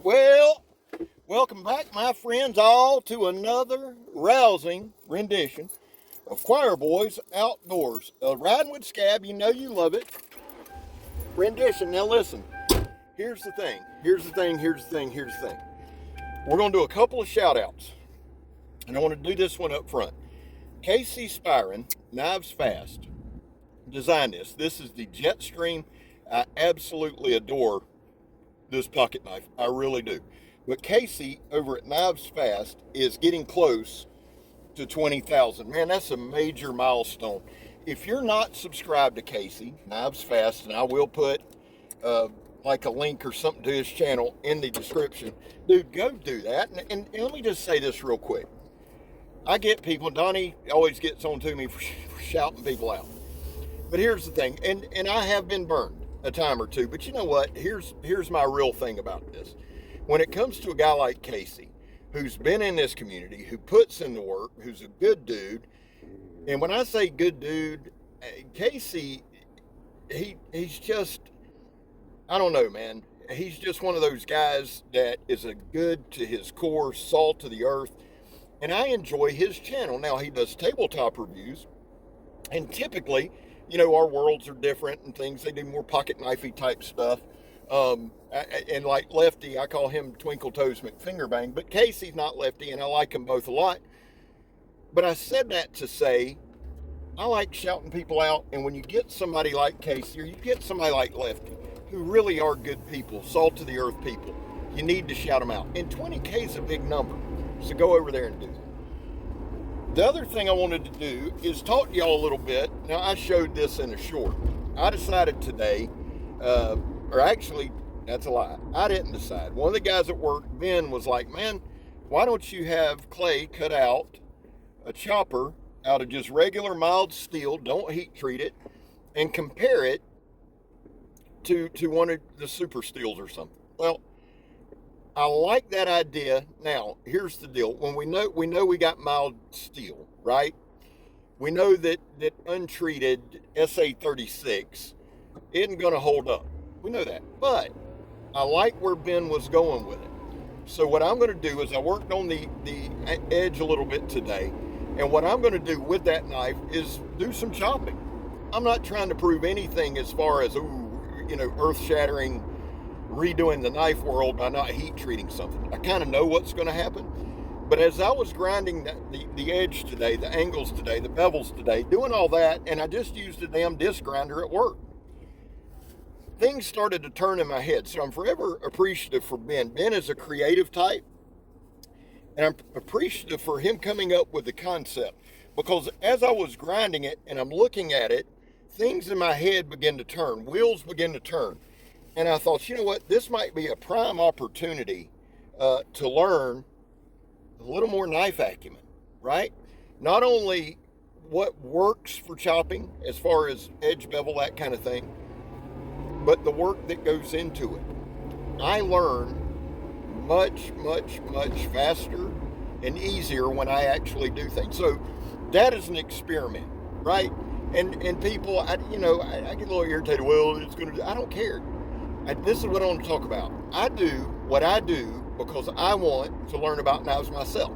Well, welcome back, my friends, all to another rousing rendition of Choir Boys Outdoors. Riding with Scab, you know you love it. Rendition. Now listen, here's the thing. We're going to do a couple of shout outs, and I want to do this one up front. Casey Spiron, Knives Fast, designed this. This is the Jetstream. I absolutely adore this pocket knife. I really do. But Casey over at Knives Fast is getting close to 20,000. Man, that's a major milestone. If you're not subscribed to Casey, Knives Fast, and I will put like a link or something to his channel in the description, dude, go do that. And let me just say this real quick. I get people, Donnie always gets on to me for shouting people out. But here's the thing, and I have been burned a time or two, but you know what? Here's my real thing about this. When it comes to a guy like Casey, who's been in this community, who puts in the work, who's a good dude, and when I say good dude, Casey, he's just, I don't know, man. He's just one of those guys that is a good to his core, salt to the earth, and I enjoy his channel. Now, he does tabletop reviews, and typically, you know, our worlds are different and things. They do more pocket knifey type stuff. And like Lefty, I call him Twinkle Toes McFingerbang, but Casey's not Lefty, and I like them both a lot. But I said that to say, I like shouting people out, and when you get somebody like Casey, or you get somebody like Lefty, who really are good people, salt to the earth people, you need to shout them out. And 20K is a big number, so go over there and do that. The other thing I wanted to do is talk to y'all a little bit. Now, I showed this in a short. I decided today, or actually, that's a lie. I didn't decide. One of the guys at work, Ben, was like, man, why don't you have Clay cut out a chopper out of just regular mild steel, don't heat treat it, and compare it to one of the super steels or something. Well, I like that idea. Now, here's the deal. When we know we got mild steel, right? We know that untreated SA36 isn't going to hold up. We know that. But I like where Ben was going with it. So what I'm going to do is I worked on the edge a little bit today. And what I'm going to do with that knife is do some chopping. I'm not trying to prove anything as far as, earth-shattering, redoing the knife world by not heat treating something. I kind of know what's going to happen. But as I was grinding the edge today, the angles today, the bevels today, doing all that, and I just used a damn disc grinder at work, things started to turn in my head. So I'm forever appreciative for Ben. Ben is a creative type, and I'm appreciative for him coming up with the concept. Because as I was grinding it and I'm looking at it, things in my head begin to turn, wheels begin to turn. And I thought, you know what, this might be a prime opportunity to learn a little more knife acumen, right? Not only what works for chopping as far as edge bevel, that kind of thing, but the work that goes into it. I learn much, much, much faster and easier when I actually do things. So that is an experiment, right? And people, I get a little irritated. Well, I don't care. This is what I want to talk about. I do what I do because I want to learn about knives myself.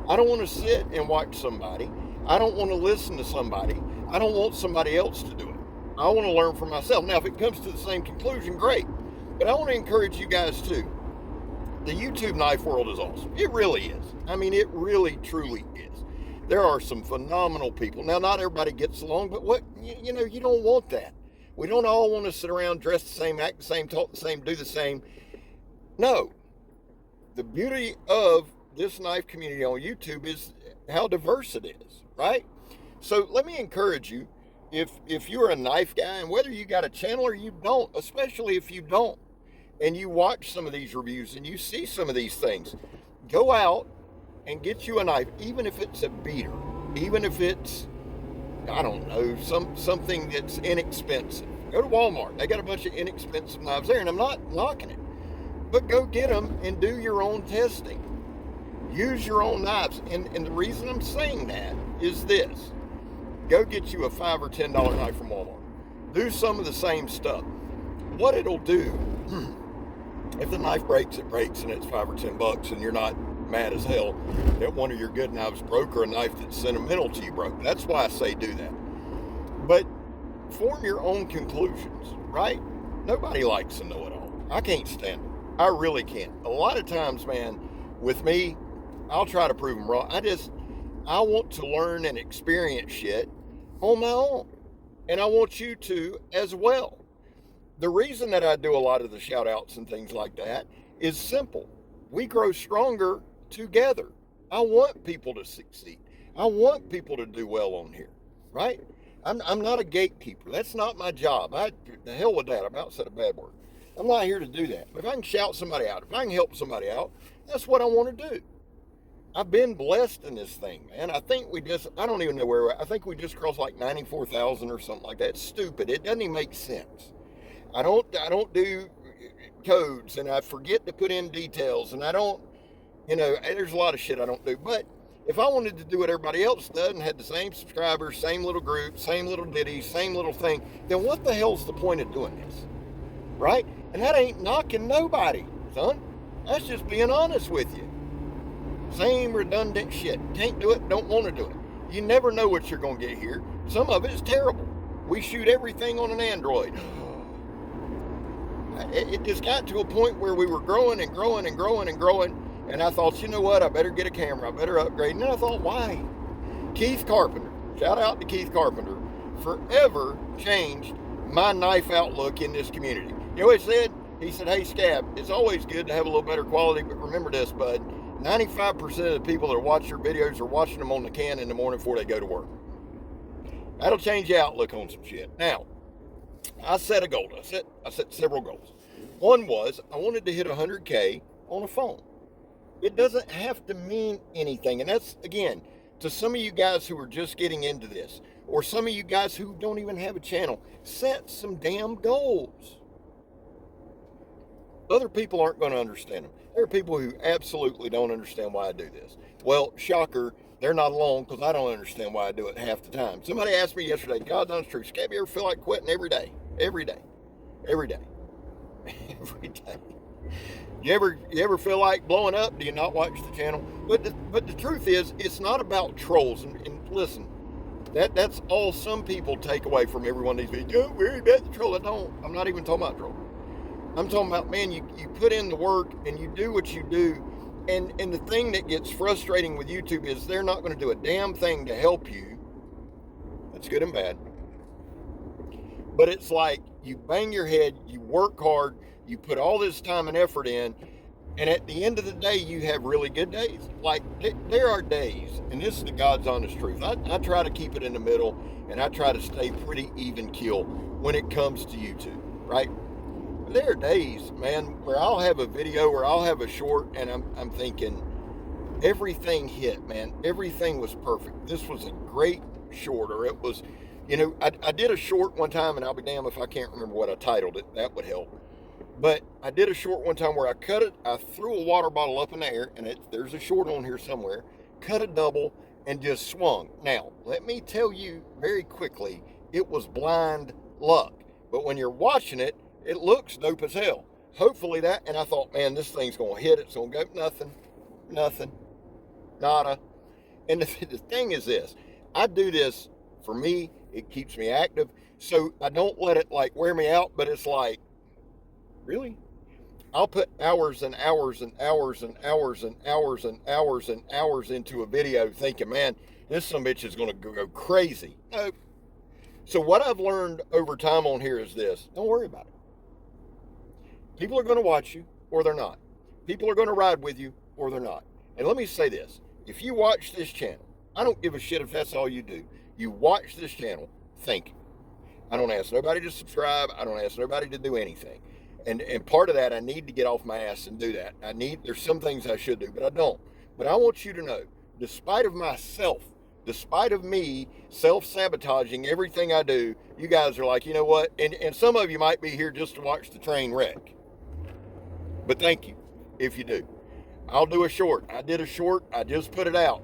I don't want to sit and watch somebody. I don't want to listen to somebody. I don't want somebody else to do it. I want to learn for myself. Now, if it comes to the same conclusion, great. But I want to encourage you guys too. The YouTube knife world is awesome. It really is. I mean, it really, truly is. There are some phenomenal people. Now, not everybody gets along, but you don't want that. We don't all want to sit around, dress the same, act the same, talk the same, do the same. No. The beauty of this knife community on YouTube is how diverse it is, right? So let me encourage you, if you're a knife guy, and whether you got a channel or you don't, especially if you don't, and you watch some of these reviews and you see some of these things, go out and get you a knife, even if it's a beater, even if it's, I don't know, something that's inexpensive. Go to Walmart. They got a bunch of inexpensive knives there, and I'm not knocking it. But go get them and do your own testing. Use your own knives. And the reason I'm saying that is this. Go get you a $5 or $10 knife from Walmart. Do some of the same stuff. What it'll do If the knife breaks, it breaks, and it's $5 or $10, and you're not mad as hell that one of your good knives broke or a knife that's sentimental to you broke. That's why I say do that. But form your own conclusions, right? Nobody likes to know it all. I can't stand it. I really can't. A lot of times, man, with me, I'll try to prove them wrong. I want to learn and experience shit on my own. And I want you to as well. The reason that I do a lot of the shout outs and things like that is simple. We grow stronger together. I want people to succeed. I want people to do well on here, right? I'm not a gatekeeper. That's not my job. The hell with that. I'm about to say a bad word. I'm not here to do that. If I can shout somebody out, if I can help somebody out, that's what I want to do. I've been blessed in this thing, man. I don't even know where we're at. I think we just crossed like 94,000 or something like that. It's stupid. It doesn't even make sense. I don't do codes, and I forget to put in details, and I don't, there's a lot of shit I don't do. But if I wanted to do what everybody else does and had the same subscribers, same little group, same little ditty, same little thing, then what the hell's the point of doing this? Right? And that ain't knocking nobody, son. That's just being honest with you. Same redundant shit. Can't do it, don't want to do it. You never know what you're going to get here. Some of it is terrible. We shoot everything on an Android. It just got to a point where we were growing and growing and growing and growing. And I thought, you know what? I better get a camera. I better upgrade. And then I thought, why? Keith Carpenter, shout out to Keith Carpenter, forever changed my knife outlook in this community. You know what he said? He said, hey, Scab, it's always good to have a little better quality, but remember this, bud. 95% of the people that watch your videos are watching them on the can in the morning before they go to work. That'll change your outlook on some shit. Now, I set a goal. I set several goals. One was I wanted to hit 100K on a phone. It doesn't have to mean anything. And that's, again, to some of you guys who are just getting into this, or some of you guys who don't even have a channel, set some damn goals. Other people aren't going to understand them. There are people who absolutely don't understand why I do this. Well, shocker, they're not alone, because I don't understand why I do it half the time. Somebody asked me yesterday, God's honest truth, Scab, you ever feel like quitting every day? Every day. Every day. Every day. You ever feel like blowing up? Do you not watch the channel? But the truth is, it's not about trolls. And listen, that's all some people take away from every one of these videos. Don't worry about the troll. I'm not even talking about troll. I'm talking about, man, you put in the work and you do what you do. And the thing that gets frustrating with YouTube is they're not going to do a damn thing to help you. That's good and bad. But it's like you bang your head, you work hard, you put all this time and effort in, and at the end of the day, you have really good days. Like, there are days, and this is the God's honest truth. I try to keep it in the middle, and I try to stay pretty even keel when it comes to YouTube, right? There are days, man, where I'll have a video or I'll have a short, and I'm thinking, everything hit, man. Everything was perfect. This was a great short, or it was, I did a short one time, and I'll be damned if I can't remember what I titled it. That would help. But I did a short one time where I threw a water bottle up in the air, and there's a short on here somewhere, cut a double, and just swung. Now, let me tell you very quickly, it was blind luck. But when you're watching it, it looks dope as hell. Hopefully that, and I thought, man, this thing's going to hit. It's going to go nothing, nada. And the thing is this, I do this for me. It keeps me active. So I don't let it like wear me out, but it's like, really? I'll put hours and hours and hours and hours and hours and hours and hours into a video thinking, man, this son of a bitch is going to go crazy. No. So what I've learned over time on here is this. Don't worry about it. People are going to watch you or they're not. People are going to ride with you or they're not. And let me say this. If you watch this channel, I don't give a shit if that's all you do. You watch this channel, thank you. I don't ask nobody to subscribe. I don't ask nobody to do anything. And part of that, I need to get off my ass and do that. There's some things I should do, but I don't. But I want you to know, despite of myself, despite of me self-sabotaging everything I do, you guys are like, you know what? And some of you might be here just to watch the train wreck. But thank you, if you do. I'll do a short. I did a short. I just put it out.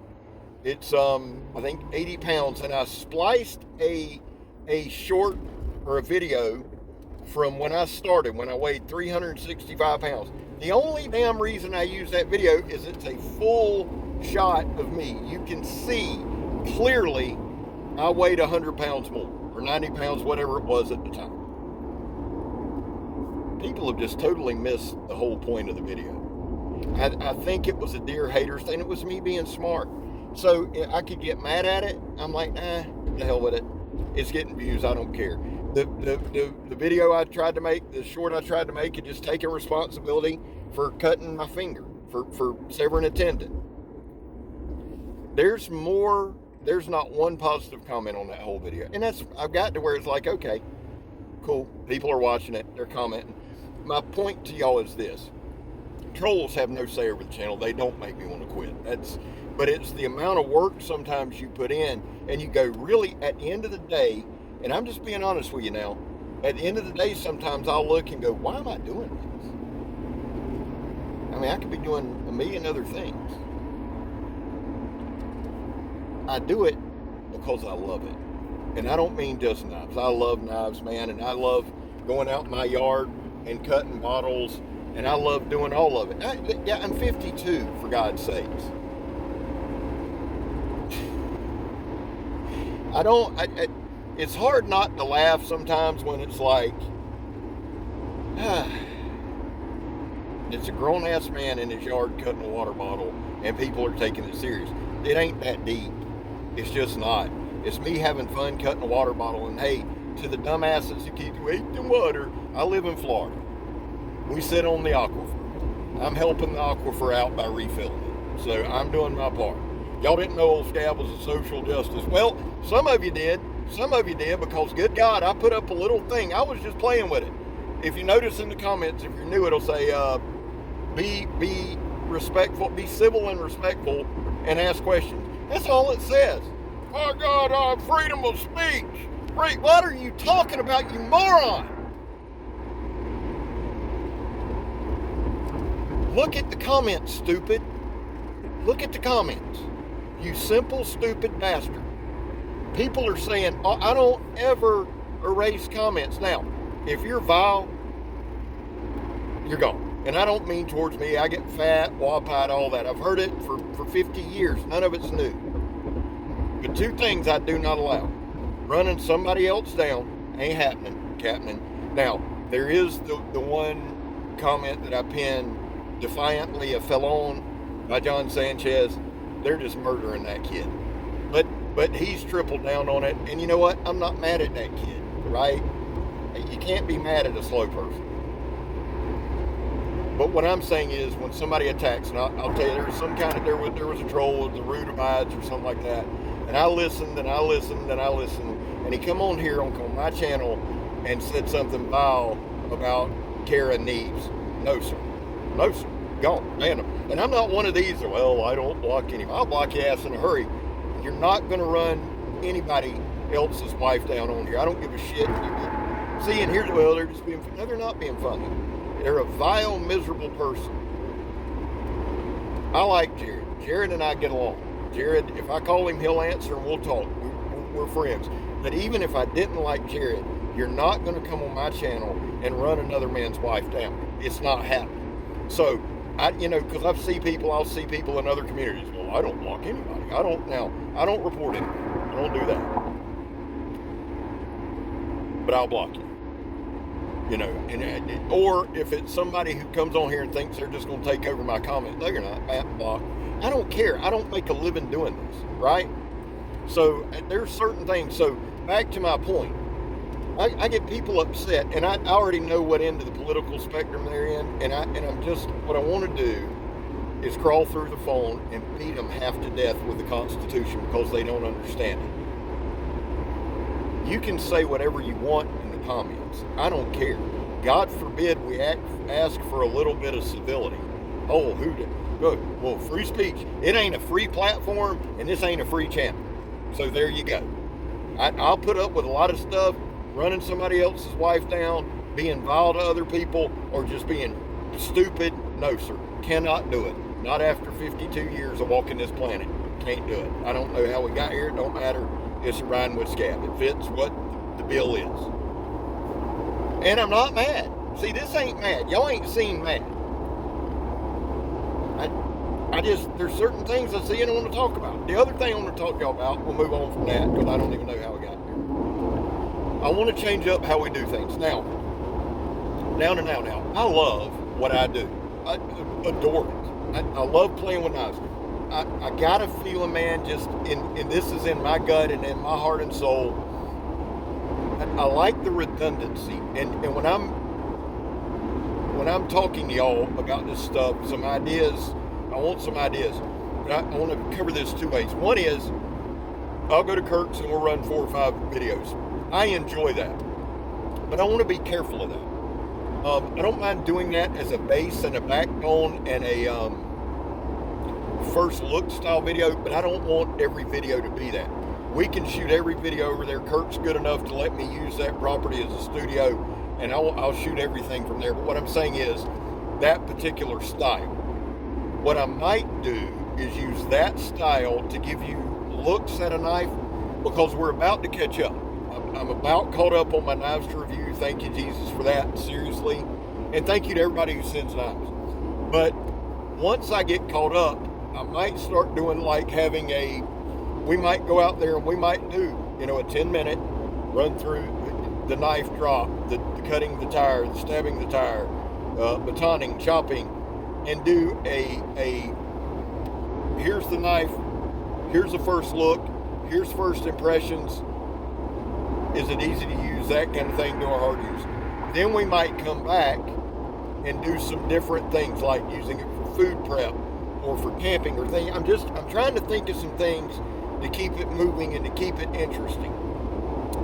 It's, I think, 80 pounds. And I spliced a short or a video from when I started, when I weighed 365 pounds. The only damn reason I use that video is it's a full shot of me. You can see clearly I weighed 100 pounds more, or 90 pounds, whatever it was at the time. People have just totally missed the whole point of the video. I think it was a deer haters thing. It was me being smart. So I could get mad at it. I'm like, nah, the hell with it. It's getting views. I don't care. The video I tried to make, the short I tried to make, is just taking responsibility for cutting my finger, for severing a tendon. There's not one positive comment on that whole video. And I've got to where it's like, okay, cool. People are watching it. They're commenting. My point to y'all is this. Trolls have no say over the channel. They don't make me want to quit. But it's the amount of work sometimes you put in, and you go, really, at the end of the day, and I'm just being honest with you now, at the end of the day, sometimes I'll look and go, why am I doing this? I mean, I could be doing a million other things. I do it because I love it. And I don't mean just knives. I love knives, man, and I love going out in my yard and cutting bottles, and I love doing all of it. I'm 52, for God's sakes. It's hard not to laugh sometimes when it's like, it's a grown-ass man in his yard cutting a water bottle, and people are taking it serious. It ain't that deep. It's just not. It's me having fun cutting a water bottle, and hey, to the dumbasses who keep wasting water, I live in Florida. We sit on the aquifer. I'm helping the aquifer out by refilling it. So I'm doing my part. Y'all didn't know old Scab was a social justice. Well, some of you did. Some of you did, because good God, I put up a little thing. I was just playing with it. If you notice in the comments, if you're new, it'll say, be respectful, be civil and respectful, and ask questions. That's all it says. Oh God, freedom of speech. What are you talking about, you moron? Look at the comments, stupid. Look at the comments. You simple, stupid bastard. People are saying, oh, I don't ever erase comments. Now, if you're vile, you're gone. And I don't mean towards me. I get fat, wop-eyed, all that. I've heard it for 50 years. None of it's new. But two things I do not allow. Running somebody else down ain't happening. Now, there is the one comment that I pinned, defiantly a felon by John Sanchez. They're just murdering that kid. But he's tripled down on it. And you know what? I'm not mad at that kid, right? You can't be mad at a slow person. But what I'm saying is, when somebody attacks, and I'll tell you, there was a troll with the rude abides or something like that, and I listened, and he come on here on my channel and said something vile about Kara Neves. No, sir. Gone. Man, and I'm not one of these, well, I don't block anybody. I'll block your ass in a hurry. You're not going to run anybody else's wife down on here. I don't give a shit. See, and here's, well, they're just being, no, they're not being funny. They're a vile, miserable person. I like Jared. Jared and I get along. Jared, if I call him, he'll answer and we'll talk. We're friends. But even if I didn't like Jared, you're not going to come on my channel and run another man's wife down. It's not happening. So, because I'll see people in other communities. Well, I don't block anybody. I don't report anything. I don't do that. But I'll block you. Or if it's somebody who comes on here and thinks they're just going to take over my comment, no, you're not. Block. I don't care. I don't make a living doing this, right? So there's certain things. So back to my point. I get people upset, and I already know what end of the political spectrum they're in, and I'm just, what I want to do is crawl through the phone and beat them half to death with the Constitution because they don't understand it. You can say whatever you want in the comments. I don't care. God forbid we ask for a little bit of civility. Oh, who did? Good. Well, free speech. It ain't a free platform, and this ain't a free channel. So there you go. I'll put up with a lot of stuff, running somebody else's wife down, being vile to other people, or just being stupid. No, sir. Cannot do it. Not after 52 years of walking this planet. Can't do it. I don't know how we got here. It don't matter. It's riding with Scab. It fits what the bill is. And I'm not mad. See, this ain't mad. Y'all ain't seen mad. I just, there's certain things I see and I want to talk about. The other thing I want to talk to y'all about, we'll move on from that because I don't even know how we got here. I want to change up how we do things. Now. I love what I do. I adore it. I love playing with knives. I got a feeling, man, just and this is in my gut and in my heart and soul. I like the redundancy. And when I'm talking to y'all about this stuff, some ideas, I want some ideas. But I want to cover this two ways. One is I'll go to Kirk's and we'll run 4 or 5 videos. I enjoy that. But I want to be careful of that. I don't mind doing that as a base and a backbone and a first look style video, but I don't want every video to be that. We can shoot every video over there. Kirk's good enough to let me use that property as a studio, and I'll shoot everything from there. But what I'm saying is that particular style. What I might do is use that style to give you looks at a knife because we're about to catch up. I'm about caught up on my knives to review. Thank you, Jesus, for that, seriously. And thank you to everybody who sends knives. But once I get caught up, I might start doing like having we might go out there and we might do, a 10-minute run through the knife drop, the cutting the tire, the stabbing the tire, batoning, chopping, and do a here's the knife, here's the first look, here's first impressions. Is it easy to use? That kind of thing, do a hard use. Then we might come back and do some different things like using it for food prep or for camping or things. I'm trying to think of some things to keep it moving and to keep it interesting.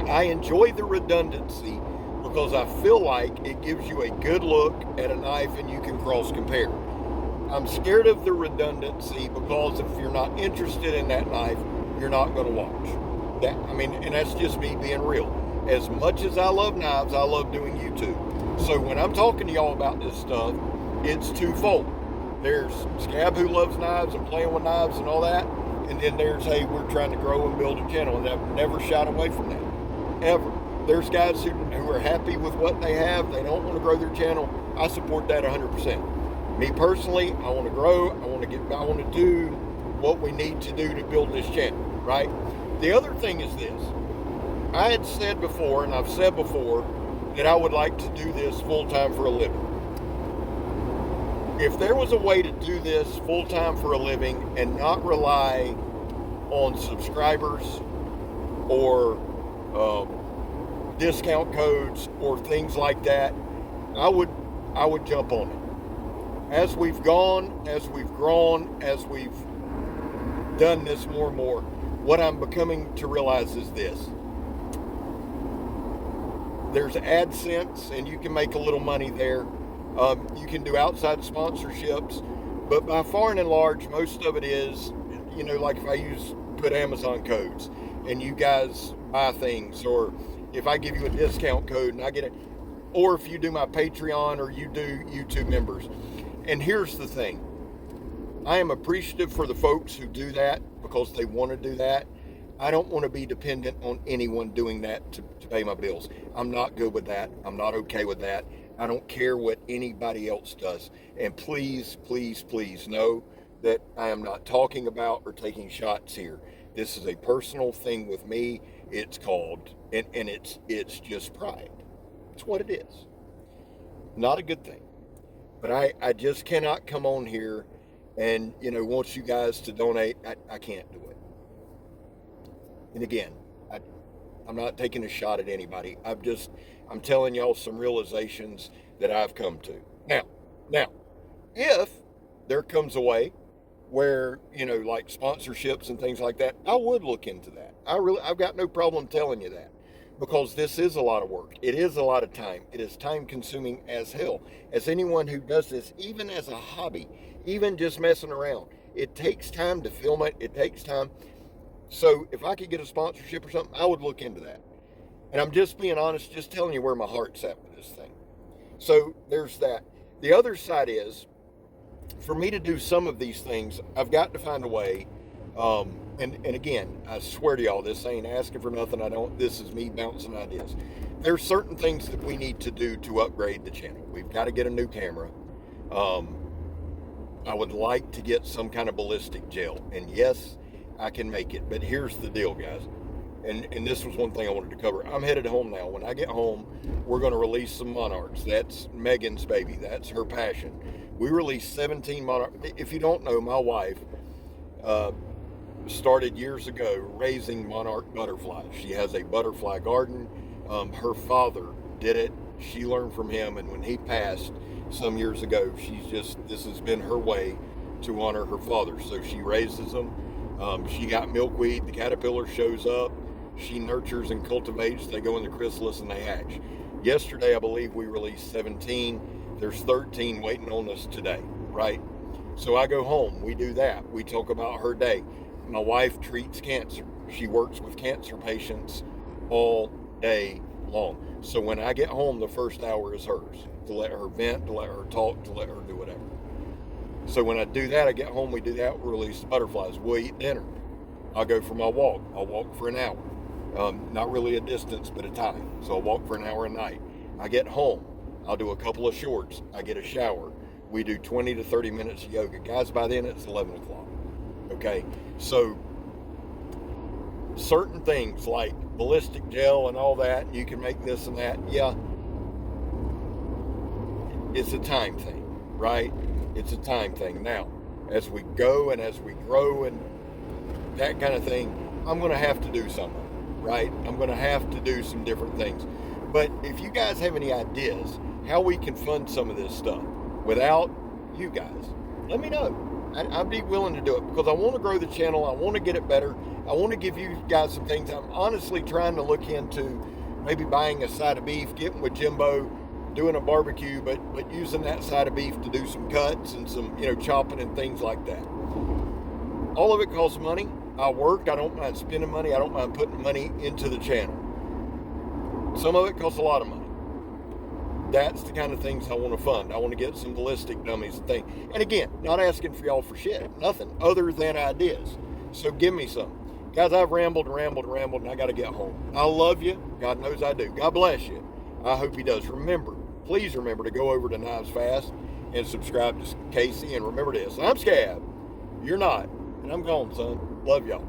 I enjoy the redundancy because I feel like it gives you a good look at a knife and you can cross compare. I'm scared of the redundancy because if you're not interested in that knife, you're not going to watch. And that's just me being real. As much as I love knives, I love doing YouTube. So when I'm talking to y'all about this stuff, it's twofold. There's Scab who loves knives and playing with knives and all that. And then there's, hey, we're trying to grow and build a channel. And I've never shied away from that. Ever. There's guys who are happy with what they have. They don't want to grow their channel. I support that 100%. Me personally, I want to grow. I want to do what we need to do to build this channel, right? The other thing is this. I had said before, and I've said before, that I would like to do this full-time for a living. If there was a way to do this full-time for a living and not rely on subscribers or discount codes or things like that, I would jump on it. As we've gone, as we've grown, as we've done this more and more, what I'm becoming to realize is this. There's AdSense, and you can make a little money there. You can do outside sponsorships, but by far and large, most of it is, like if I put Amazon codes, and you guys buy things, or if I give you a discount code and I get it, or if you do my Patreon or you do YouTube members. And here's the thing. I am appreciative for the folks who do that because they want to do that. I don't want to be dependent on anyone doing that to pay my bills. I'm not good with that. I'm not okay with that. I don't care what anybody else does. And please, please, please know that I am not talking about or taking shots here. This is a personal thing with me. It's called, and it's just pride. It's what it is. Not a good thing. But I just cannot come on here and, want you guys to donate. I can't do it. And again, I'm not taking a shot at anybody. I'm telling y'all some realizations that I've come to. Now, if there comes a way where, like sponsorships and things like that, I would look into that. I've got no problem telling you that, because this is a lot of work. It is a lot of time. It is time consuming as hell. As anyone who does this, even as a hobby, even just messing around, it takes time to film it. It takes time. So if I could get a sponsorship or something, I would look into that. And I'm just being honest, just telling you where my heart's at with this thing. So there's that. The other side is, for me to do some of these things, I've got to find a way. And again, I swear to y'all, this ain't asking for nothing. This is me bouncing ideas. there's certain things that we need to do to upgrade the channel. We've got to get a new camera. I would like to get some kind of ballistic gel, and yes, I can make it. But here's the deal, guys. And this was one thing I wanted to cover. I'm headed home now. When I get home, we're going to release some monarchs. That's Megan's baby. That's her passion. We released 17 monarchs. If you don't know, my wife started years ago raising monarch butterflies. She has a butterfly garden. Her father did it. She learned from him, and when he passed some years ago, this has been her way to honor her father. So she raises them. She got milkweed. The caterpillar shows up. She nurtures and cultivates. They go in the chrysalis and they hatch. Yesterday, I believe we released 17. There's 13 waiting on us today, right? So I go home. We do that. We talk about her day. My wife treats cancer. She works with cancer patients all day long. So when I get home, the first hour is hers, to let her vent, to let her talk, to let her do whatever. So when I do that, I get home, we do that, we release the butterflies, we'll eat dinner. I'll go for my walk. I'll walk for an hour. Not really a distance, but a time. So I'll walk for an hour a night. I get home. I'll do a couple of shorts. I get a shower. We do 20 to 30 minutes of yoga. Guys, by then it's 11 o'clock. Okay? So certain things like ballistic gel and all that, you can make this and that. Yeah. It's a time thing, right? It's a time thing. Now, as we go and as we grow and that kind of thing, I'm going to have to do something, right? I'm going to have to do some different things. But if you guys have any ideas how we can fund some of this stuff without you guys, let me know. I'd be willing to do it because I want to grow the channel. I want to get it better. I want to give you guys some things. I'm honestly trying to look into maybe buying a side of beef, getting with Jimbo, doing a barbecue, but using that side of beef to do some cuts and some, chopping and things like that. All of it costs money. I work. I don't mind spending money. I don't mind putting money into the channel. Some of it costs a lot of money. That's the kind of things I want to fund. I want to get some ballistic dummies and things. And again, not asking for y'all for shit. Nothing other than ideas. So give me some. Guys, I've rambled, and I got to get home. I love you. God knows I do. God bless you. I hope He does. Please remember to go over to Knives Fast and subscribe to Casey. And remember this, I'm Scab. You're not. And I'm gone, son. Love y'all.